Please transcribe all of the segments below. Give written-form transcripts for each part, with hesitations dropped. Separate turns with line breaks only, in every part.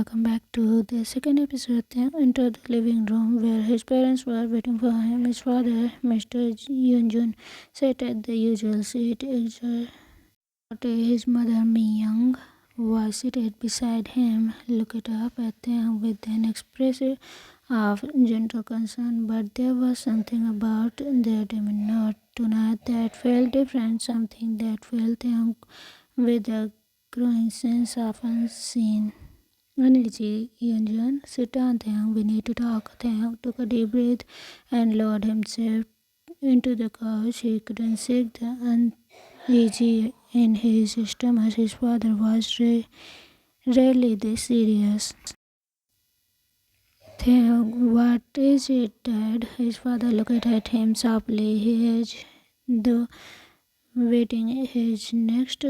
welcome back to the second episode. Taehyung entered the living room where his parents were waiting for him. His father, Mr. Yoonjun, sat at the usual seat. His mother, Mi-young, was seated beside him, looked up at Taehyung with an expression of gentle concern, but there was something about their demeanor tonight that felt different, something that filled Taehyung with a growing sense of unseen energy. Yunjun, sit down, Taehyung. We need to talk. Taehyung took a deep breath and lowered himself into the couch. He couldn't shake the uneasy in his stomach. His father was rarely this serious. Taehyung, what is it, Dad? His father looked at him sharply. He edged the waiting his next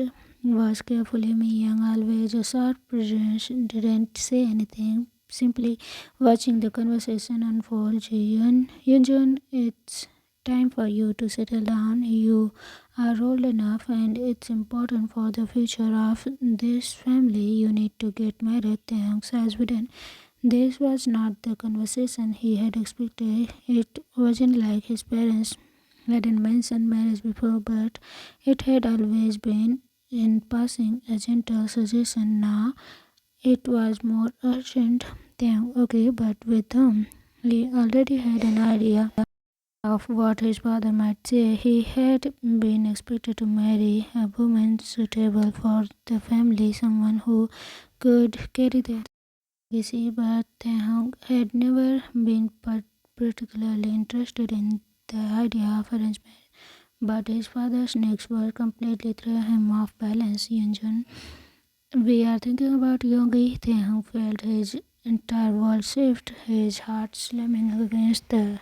was carefully. Mi-young, always a sharp presence, didn't say anything, simply watching the conversation unfold. Yunjun, it's time for you to settle down. You are old enough and it's important for the future of this family. You need to get married. Taehyung's husband. This was not the conversation he had expected. It wasn't like his parents hadn't mentioned marriage before, but it had always been in passing, a gentle suggestion. Now it was more urgent. Then, okay, but with him, he already had an idea of what his father might say. He had been expected to marry a woman suitable for the family, someone who could carry the legacy, but Taehyung had never been particularly interested in the idea of arranged marriage. But his father's next word completely threw him off balance. Yunjun, we are thinking about Yogi. Taehyung felt his entire world shift, his heart slamming against the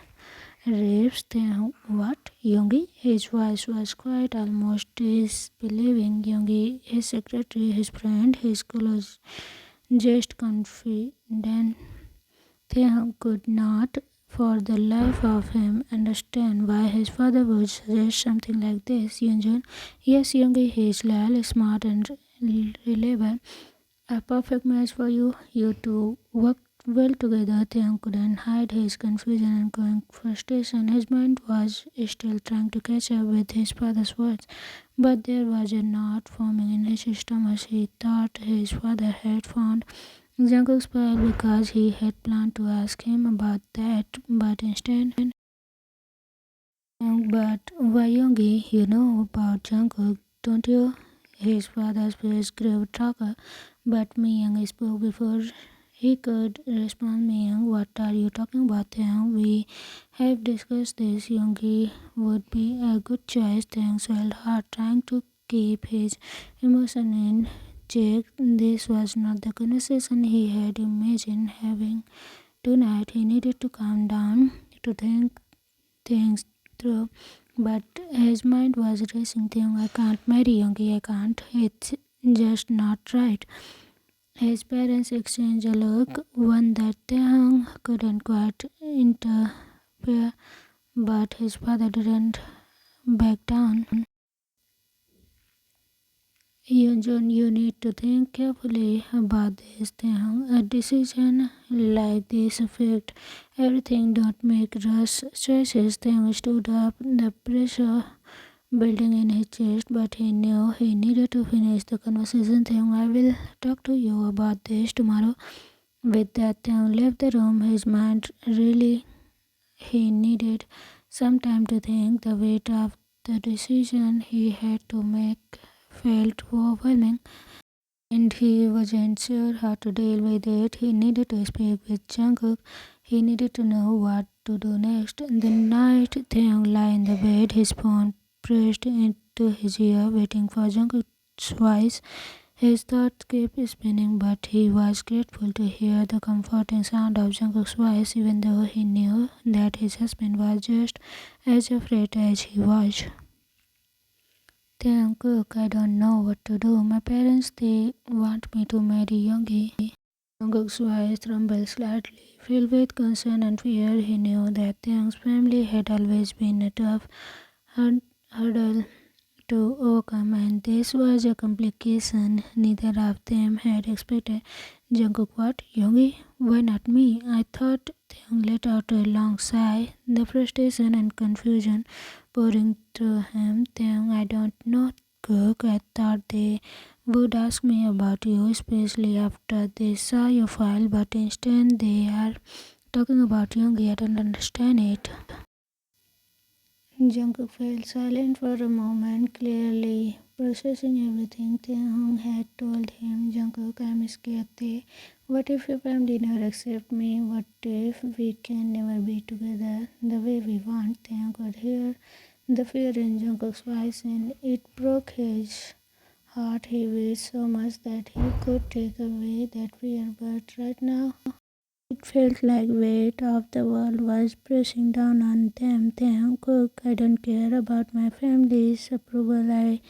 ribs. Taehyung, what? Yogi? His voice was quiet, almost disbelieving. Yogi, his secretary, his friend, his close, just confident. Taehyung could not for the life of him understand why his father would suggest something like this. Yunjun, yes, Youngie, he is loyal, smart and reliable. A perfect match for you. You two work well together. Taehyung couldn't hide his confusion and growing frustration. His mind was still trying to catch up with his father's words, but there was a knot forming in his stomach. He thought his father had found Jungkook smiled because he had planned to ask him about that, but instead, but why Yoongi, you know about Jungkook, don't you? His father's face grew darker, but Mi-young spoke before he could respond. Mi-young, what are you talking about, Taehyung? We have discussed this. Yoongi would be a good choice. Taehyung swelled hard, trying to keep his emotion in check. This was not the conversation he had imagined having tonight. He needed to calm down to think things through, but his mind was racing. Taehyung, I can't marry Yoongi, I can't. It's just not right. His parents exchanged a look, one that Taehyung couldn't quite interpret, but his father didn't back down. Yunjun, you need to think carefully about this, Taehyung. A decision like this affects everything. Don't make rush choices. Taehyung stood up, the pressure building in his chest, but he knew he needed to finish the conversation. Taehyung, I will talk to you about this tomorrow. With that, Taehyung left the room. His mind really he needed some time to think. The weight of the decision he had to make felt overwhelming, and he wasn't sure how to deal with it. He needed to speak with Jungkook. He needed to know what to do next. The night Taehyung lay in the bed, his phone pressed into his ear, waiting for Jungkook's voice. His thoughts kept spinning, but he was grateful to hear the comforting sound of Jungkook's voice, even though he knew that his husband was just as afraid as he was. Taehyung, I don't know what to do. My parents, they want me to marry Yoongi. Jungkook's voice trembled slightly. Filled with concern and fear, he knew that Taehyung's family had always been a tough hurdle to overcome, and this was a complication neither of them had expected. Jungkook, what? Yoongi? Why not me? I thought. Taehyung let out a long sigh, the frustration and confusion pouring through him. Taehyung, I don't know, Cook. I thought they would ask me about you, especially after they saw your file, but instead they are talking about Yoongi. I don't understand it. Jungkook fell silent for a moment, clearly processing everything Taehyung had told him. Jungkook, I'm scared. What if your family never accept me? What if we can never be together the way we want? Taehyung could hear the fear in Jungkook's voice, and it broke his heart. He wished so much that he could take away that fear, but right now it felt like weight of the world was pressing down on them. Taehyung, I don't care about my family's approval. I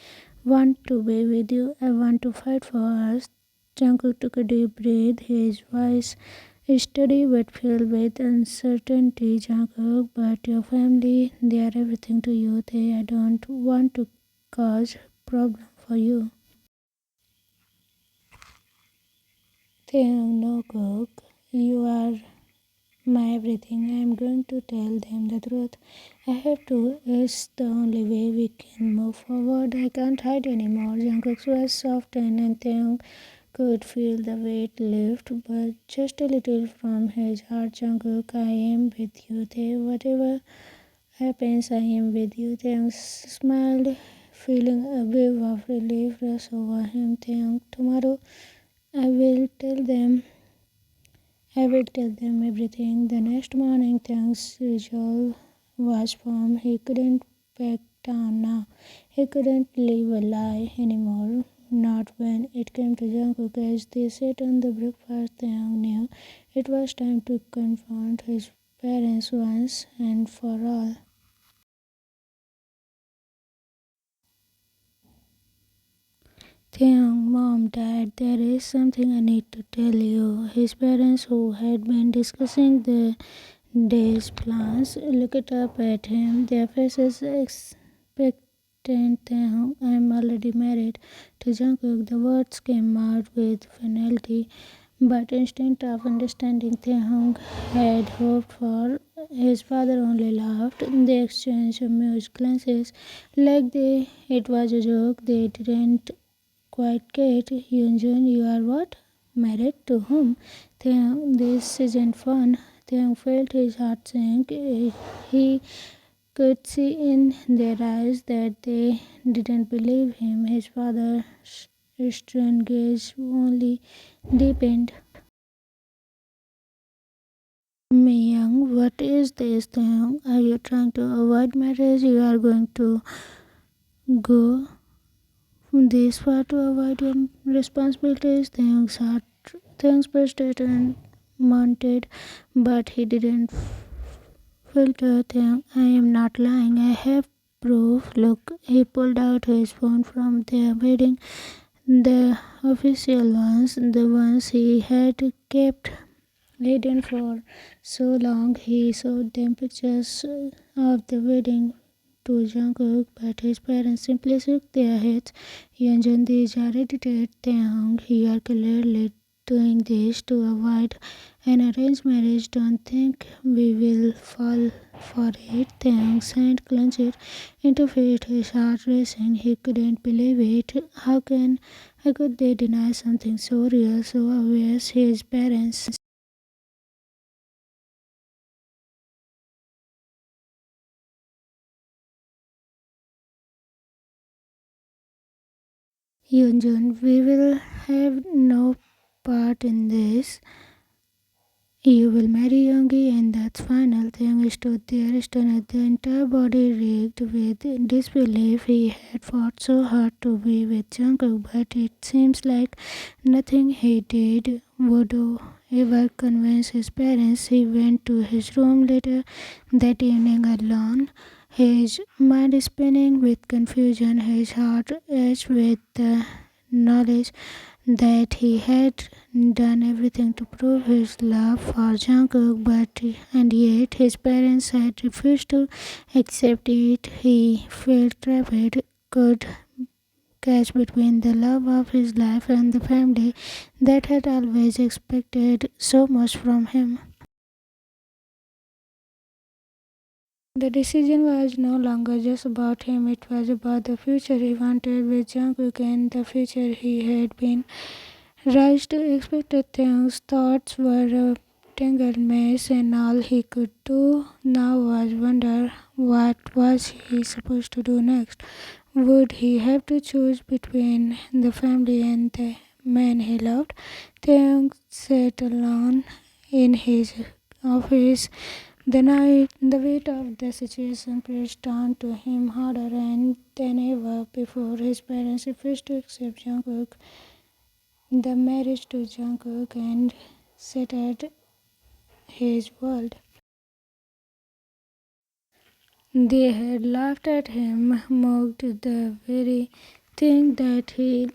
want to be with you. I want to fight for us. Jungkook took a deep breath. His voice steady but filled with uncertainty. Jungkook, but your family, they are everything to you. I don't want to cause problem for you. Taehyung, no, Cook. You are my everything. I am going to tell them the truth. I have to. It's the only way we can move forward. I can't hide anymore. Jungkook's voice softened and Taehyung could feel the weight lift, but just a little from his heart. Jungkook, I am with you. Whatever happens, I am with you. Taehyung smiled, feeling a wave of relief rush over him. Taehyung, tomorrow I will tell them everything. The next morning, Taehyung's resolve was firm. He couldn't back down now. He couldn't live a lie anymore. Not when it came to Jungkook. As they sat on the breakfast, Taehyung knew it was time to confront his parents once and for all. Taehyung, Mom, Dad, there is something I need to tell you. His parents, who had been discussing the day's plans, looked up at him, their faces expectant. Taehyung, I am already married to Jungkook. The words came out with finality, but instinct of understanding Taehyung had hoped for. His father only laughed. They exchanged amused glances, like it was a joke. They didn't quite get. Yunjun, you are what? Married to whom? Taehyung, this isn't fun. Taehyung felt his heart sink. He could see in their eyes that they didn't believe him. His father's stern gaze only deepened. Young, what is this thing? Are you trying to avoid marriage? You are going to go this far to avoid your responsibilities? Things persisted and mounted, but he didn't filter them. I am not lying. I have proof. Look, he pulled out his phone from their wedding, the official ones, the ones he had kept hidden for so long. He showed them pictures of the wedding to Jungkook, but his parents simply shook their heads. Yeonjun, these are edited. Taehyung, you are clearly doing this to avoid an arranged marriage. Don't think we will fall for it. Taehyung's hand clenched into fist, his heart racing. He couldn't believe it. How could they deny something so real, so obvious? His parents. Yunjun, we will have no part in this. You will marry Youngie and that's final. Taehyung stood there stunned, the entire body reeked with disbelief. He had fought so hard to be with Jungkook, but it seems like nothing he did would ever convince his parents. He went to his room later that evening alone, his mind spinning with confusion, his heart ached with the knowledge that he had done everything to prove his love for Jungkook, but and yet his parents had refused to accept it. He felt trapped. Could catch between the love of his life and the family that had always expected so much from him. The decision was no longer just about him, it was about the future he wanted with Jungkook and the future he had been raised to expect. Things thoughts were a tangled mess, and all he could do now was wonder what was he supposed to do next. Would he have to choose between the family and the man he loved? Taehyung sat alone in his office the weight of the situation pressed on to him harder than ever before. His parents refused to accept the marriage to Jungkook, and shattered his world. They had laughed at him, mocked the very thing that he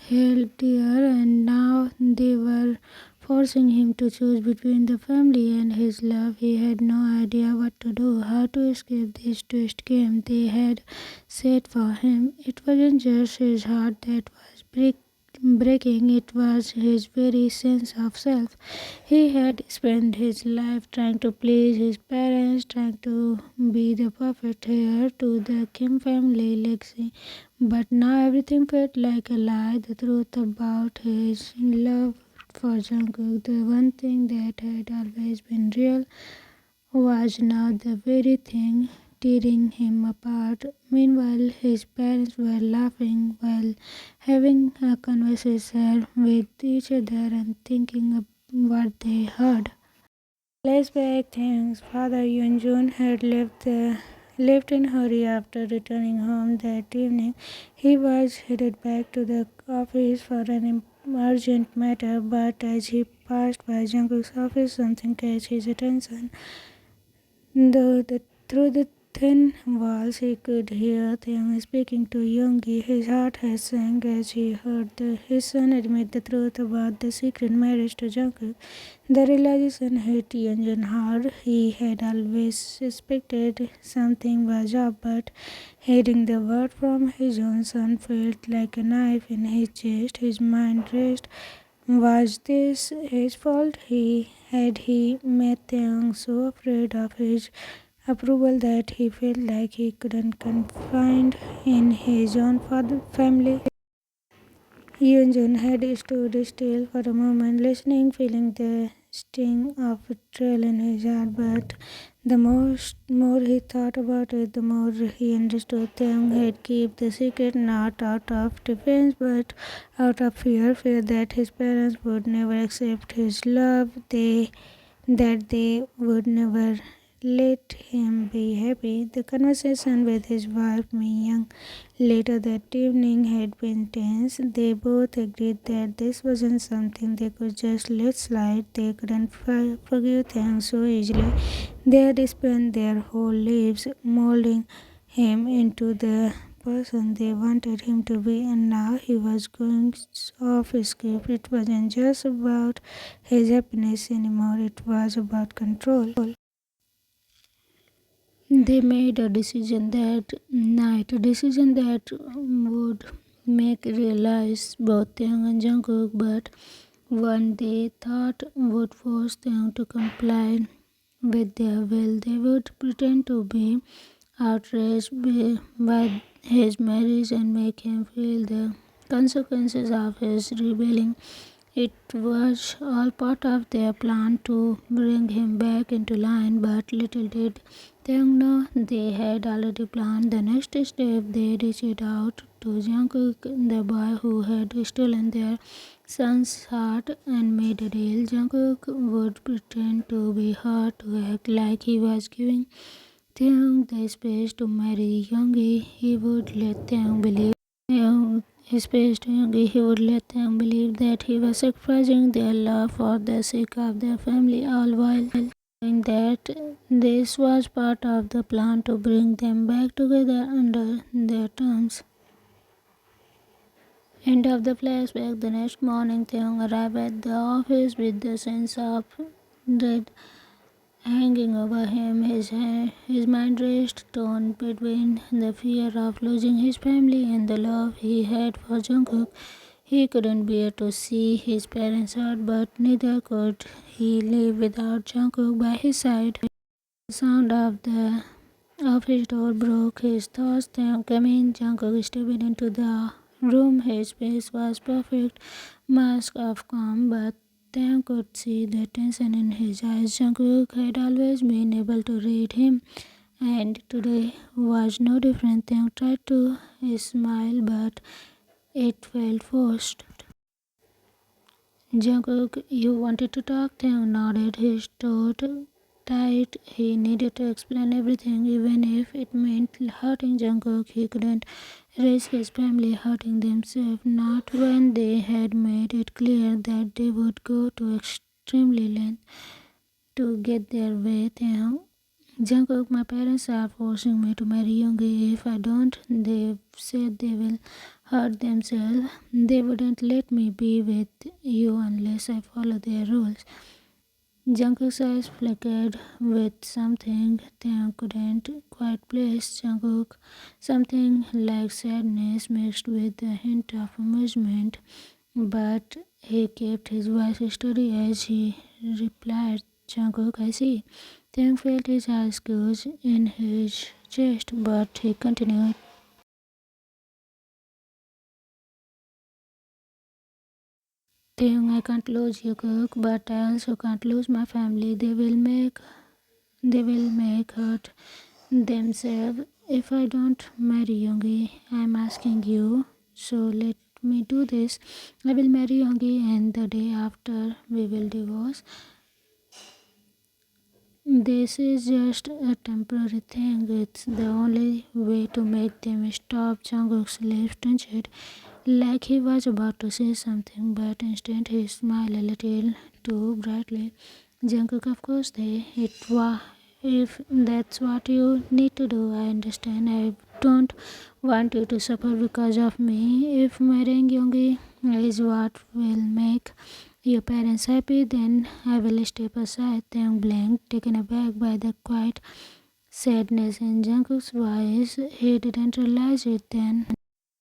held dear, and now they were forcing him to choose between the family and his love. He had no idea what to do, how to escape this twist game they had set for him. It wasn't just his heart that was breaking, it was his very sense of self. He had spent his life trying to please his parents, trying to be the perfect heir to the Kim family legacy. But now everything felt like a lie. The truth about his love for Jungkook, the one thing that had always been real, was now the very thing tearing him apart. Meanwhile, his parents were laughing while having a conversation with each other and thinking of what they heard. Flashback things. Father Yunjun had left in hurry after returning home that evening. He was headed back to the office for an urgent matter, but as he passed by Jungkook's office, something catch his attention. Through the thin walls, he could hear them speaking to Yoongi. His heart had sank as he heard his son admit the truth about the secret marriage to Jungkook. The realization hit Yoonjun hard. He had always suspected something was up, but hearing the word from his own son felt like a knife in his chest. His mind raced. Was this his fault? He made Taehyung so afraid of his approval that he felt like he couldn't confide in his own family. Yoonjun had stood still for a moment, listening, feeling the sting of betrayal in his heart. But more he thought about it, the more he understood Taehyung had kept the secret not out of defense, but out of fear that his parents would never accept his love, that they would never let him be happy. The conversation with his wife Young later that evening had been tense. They both agreed that this wasn't something they could just let slide. They couldn't forgive things so easily. They had spent their whole lives molding him into the person they wanted him to be, and now he was going off script. It wasn't just about his happiness anymore, it was about control. They made a decision that night, a decision that would make realize both Taehyung and Jungkook, but one they thought would force them to comply with their will. They would pretend to be outraged by his marriage and make him feel the consequences of his rebelling. It was all part of their plan to bring him back into line, but little did they know they had already planned the next step. They reached out to Jungkook, the boy who had stolen their son's heart, and made a deal. Jungkook would pretend to be hurt, to act like he was giving Taehyung the space to marry Yoongi. He would let Taehyung believe he would let them believe that he was sacrificing their love for the sake of their family, all while knowing that this was part of the plan to bring them back together under their terms. End of the flashback. The next morning, Taehyung arrived at the office with the sense of dread hanging over him. His mind raced, torn between the fear of losing his family and the love he had for Jungkook. He couldn't bear to see his parents hurt, but neither could he live without Jungkook by his side. The sound of his door broke his thoughts. Taehyung came in. Jungkook stepped into the room. His face was perfect mask of calm, but Taehyung could see the tension in his eyes. Jungkook had always been able to read him, and today was no different. Taehyung tried to smile, but it felt forced. Jungkook, you wanted to talk? Taehyung nodded. His throat tight. He needed to explain everything, even if it meant hurting Jungkook. He couldn't risk his family hurting themselves, not when they had made it clear that they would go to extremely length to get their way. Taehyung, Jungkook, my parents are forcing me to marry Yoongi. If I don't, they said they will hurt themselves. They wouldn't let me be with you unless I follow their rules. Jungkook's eyes flickered with something Taehyung couldn't quite place. Jungkook, something like sadness mixed with a hint of amusement, but he kept his voice steady as he replied, Jungkook, I see. Taehyung felt his eyes close in his chest, but he continued. Taehyung, I can't lose Jungkook, but I also can't lose my family. They will make hurt themselves if I don't marry Yoongi. I'm asking you, so let me do this. I will marry Yoongi, and the day after we will divorce. This is just a temporary thing. It's the only way to make them stop. Jungkook's lips tensed, like he was about to say something, but instead he smiled a little too brightly. Jungkook, of course, if that's what you need to do, I understand. I don't want you to suffer because of me. If marrying Yoongi is what will make your parents happy, then I will step aside. Taehyung blinked, taken aback by the quiet sadness in Jungkook's voice. He didn't realize it then.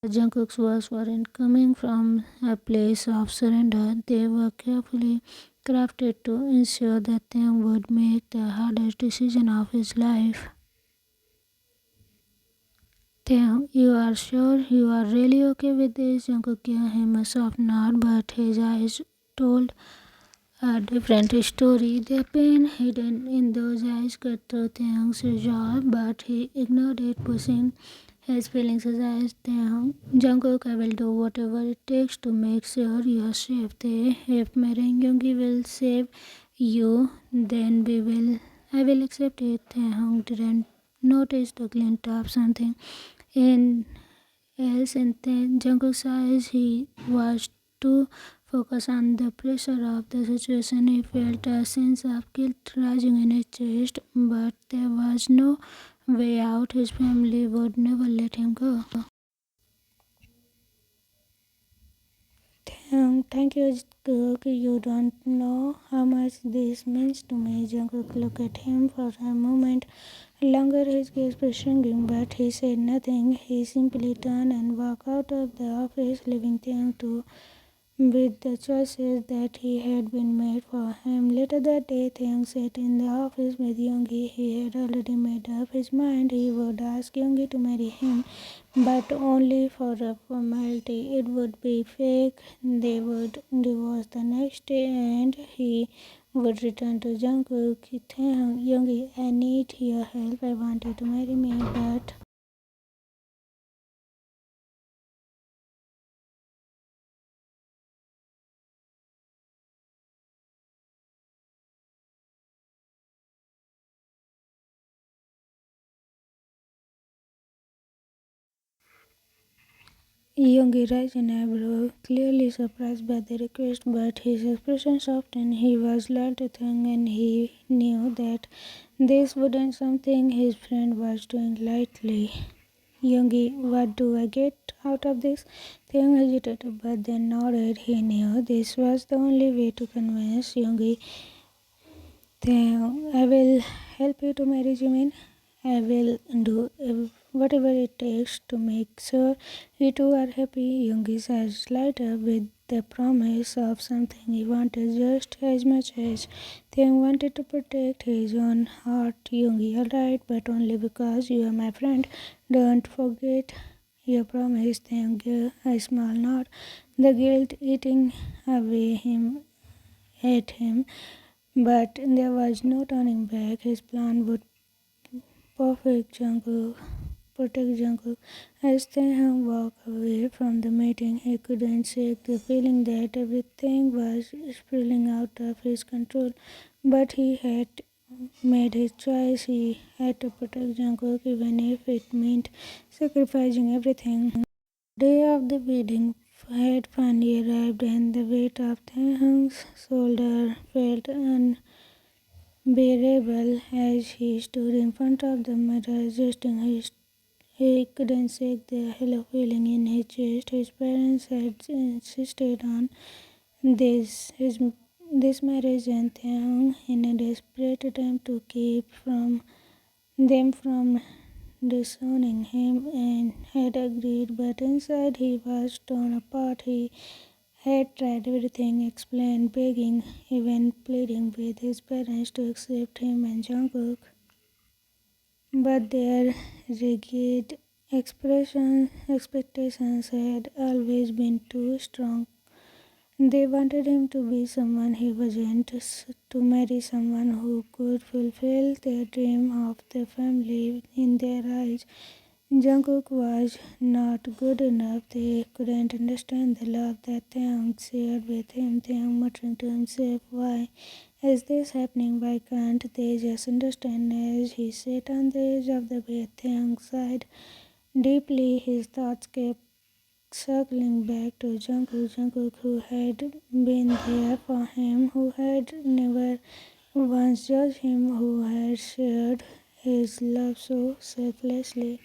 Jungkook's words weren't coming from a place of surrender. They were carefully crafted to ensure that Taehyung would make the hardest decision of his life. Taehyung, you are sure you are really okay with this? Jungkook gave him a soft nod, but his eyes told a different story. The pain hidden in those eyes cut through Taehyung's jaw, but he ignored it, pushing his feelings aside. Taehyung, Jungkook, I will do whatever it takes to make sure you are safe. If marrying Yoongi will save you, then I will accept it. Taehyung didn't notice the glint of something in else in Jungkook's eyes. He was too focused on the pressure of the situation. He felt a sense of guilt rising in his chest, but there was no way out. His family would never let him go. Thank you, Jungkook. You don't know how much this means to me. Jungkook looked at him for a moment longer. His gaze was shrinking, but he said nothing. He simply turned and walked out of the office, leaving Taehyung to with the choices that he had been made for him. Later that day, Taehyung sat in the office with Yoongi. He had already made up his mind. He would ask Yoongi to marry him, but only for a formality. It would be fake. They would divorce the next day, and he would return to Jungkook. Taehyung, Yoongi, I need your help. I want you to marry me, but Yoongi raised an eyebrow, clearly surprised by the request, but his expression softened. He was learned to think, and he knew that this wasn't something his friend was doing lightly. Yoongi, what do I get out of this? Taehyung hesitated, but then nodded. He knew this was the only way to convince Yoongi. Then I will help you to marry Jimin. I will do whatever it takes to make sure we two are happy. Yoongi's eyes light up with the promise of something he wanted just as much as Taehyung wanted to protect his own heart. Yoongi, alright, but only because you are my friend. Don't forget your promise. Taehyung gave a small nod, the guilt eating away at him. But there was no turning back. His plan would protect Jungkook. As Taehyung walked away from the meeting, he couldn't shake the feeling that everything was spilling out of his control. But he had made his choice. He had to protect Jungkook, even if it meant sacrificing everything. The day of the wedding had finally arrived, and the weight of Taehyung's shoulder felt unbearable as he stood in front of the mirror, adjusting his. He couldn't shake the hollow feeling in his chest. His parents had insisted on this marriage, and Taehyung, in a desperate attempt to keep them from disowning him, and had agreed. But inside he was torn apart. He had tried everything, explained, begging, even pleading with his parents to accept him and Jungkook. But their rigid expectations had always been too strong. They wanted him to be someone he wasn't, to marry someone who could fulfill their dream of the family. In their eyes, Jungkook was not good enough. They couldn't understand the love that Taehyung shared with him. Taehyung muttering to himself, "Why is this happening? Why can't they just understand?" As he sat on the edge of the bed, Taehyung sighed deeply. His thoughts kept circling back to Jungkook, who had been there for him, who had never once judged him, who had shared his love so selflessly.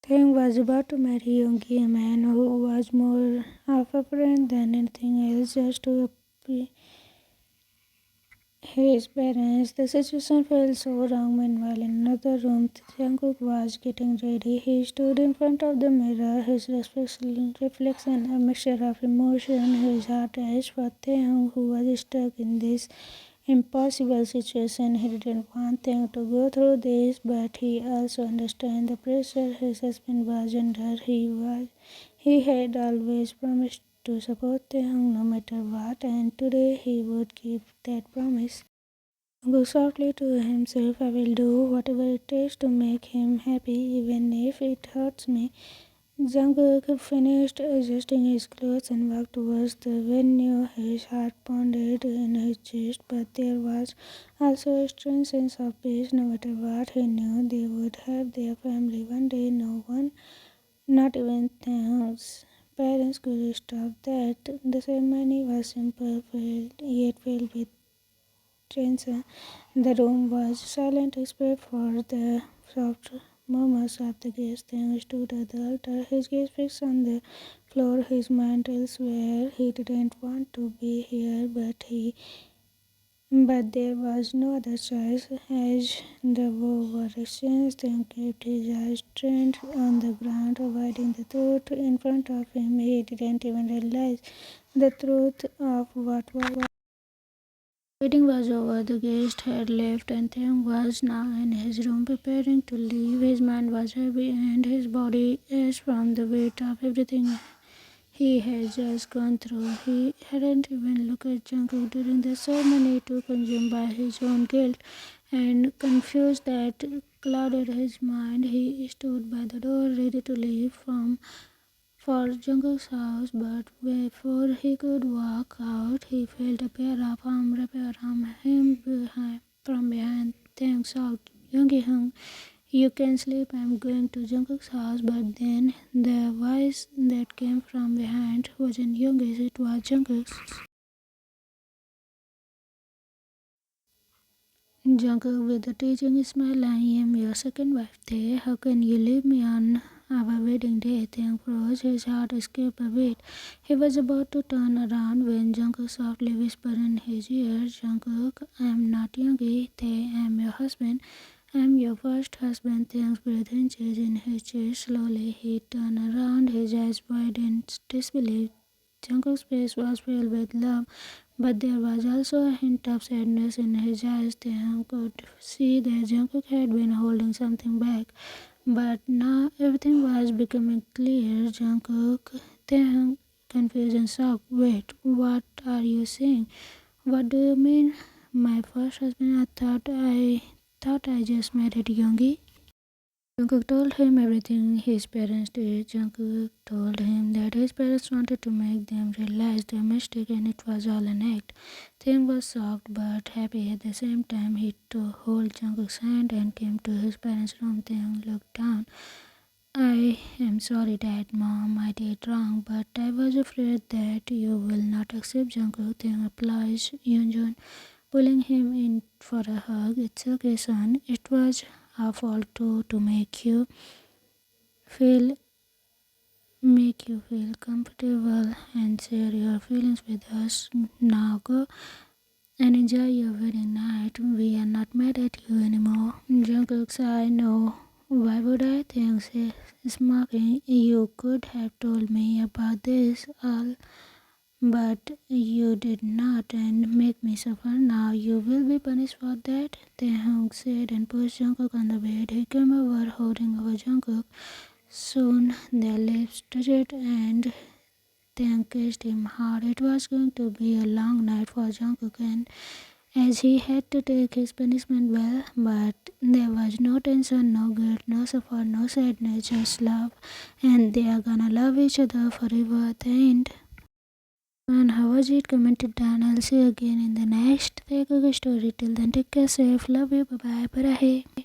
Taehyung was about to marry Yoongi, a man who was more of a friend than anything else, just to appease his parents. The situation felt so wrong. Meanwhile, in another room, Jungkook was getting ready. He stood in front of the mirror, his reflection a mixture of emotion. His heart ached for Taehyung, who was stuck in this impossible situation. He didn't want them to go through this, but he also understood the pressure his husband was under. He had always promised to support Taehyung no matter what, and today he would keep that promise. Go softly to himself. I will do whatever it takes to make him happy, even if it hurts me. Jungkook finished adjusting his clothes and walked towards the venue. His heart pounded in his chest, but there was also a strange sense of peace. No matter what, he knew they would have their family one day. No one, not even Taehyung's parents, could stop that. The ceremony was simple, yet filled with tension. The room was silent except for the soft murmurs of the guests. Taehyung stood at the altar, his gaze fixed on the floor, his mind elsewhere. He didn't want to be here, but there was no other choice. As the vow was exchanged, Taehyung kept his eyes trained on the ground, avoiding the truth in front of him. He didn't even realize the truth of what was. Wedding was over, the guest had left, and Taehyung was now in his room preparing to leave. His mind was heavy and his body ached from the weight of everything he had just gone through. He hadn't even looked at Jungkook during the ceremony, too consumed by his own guilt and confused that clouded his mind. He stood by the door, ready to leave for Jungkook's house, but before he could walk out, he felt a pair of arms wrap around him from behind. Thanks out, Yoongi-hung. You can sleep. I'm going to Jungkook's house. But then the voice that came from behind wasn't Yoongi's, it was Jungkook's. Jungkook with a teasing smile, I am your second wife, Tae. How can you leave me our wedding day. Taehyung froze, his heart skipped a beat. He was about to turn around when Jungkook softly whispered in his ear, Jungkook, I'm not Yoongi, I'm your husband. I'm your first husband. Taehyung's breathing changed in his chest. Slowly, he turned around, his eyes wide in disbelief. Jungkook's face was filled with love, but there was also a hint of sadness in his eyes. Taehyung could see that Jungkook had been holding something back, but now everything was becoming clear. Jungkook, Taehyung, confused and shocked. Wait, what are you saying? What do you mean? My first husband, I thought I just married Yoongi. Jungkook told him everything his parents did. Jungkook told him that his parents wanted to make them realize their mistake and it was all an act. Taehyung was shocked but happy at the same time. He to hold Jungkook's hand and came to his parents' room. Taehyung looked down. I am sorry, Dad, Mom, I did wrong, but I was afraid that you will not accept Jungkook. Taehyung applies Yoonjun, pulling him in for a hug. It's okay, son. It was our fault too to feel make you feel comfortable and share your feelings with us. Now go and enjoy your wedding night. We are not mad at you anymore. Jungkook's I know. Why would I think smirking? You could have told me about this all, but you did not and make me suffer. Now you will be punished for that. Taehyung said and pushed Jungkook on the bed. He came over, holding over Jungkook. Soon their lips touched and Taehyung kissed him hard. It was going to be a long night for Jungkook, and as he had to take his punishment well, but there was no tension, no guilt, no suffer, no sadness, just love, and they are gonna love each other forever at the end. And how was it? Comment it down. I'll see you again in the next taekook story. Till then, take care, safe, love you, bye bye, bye.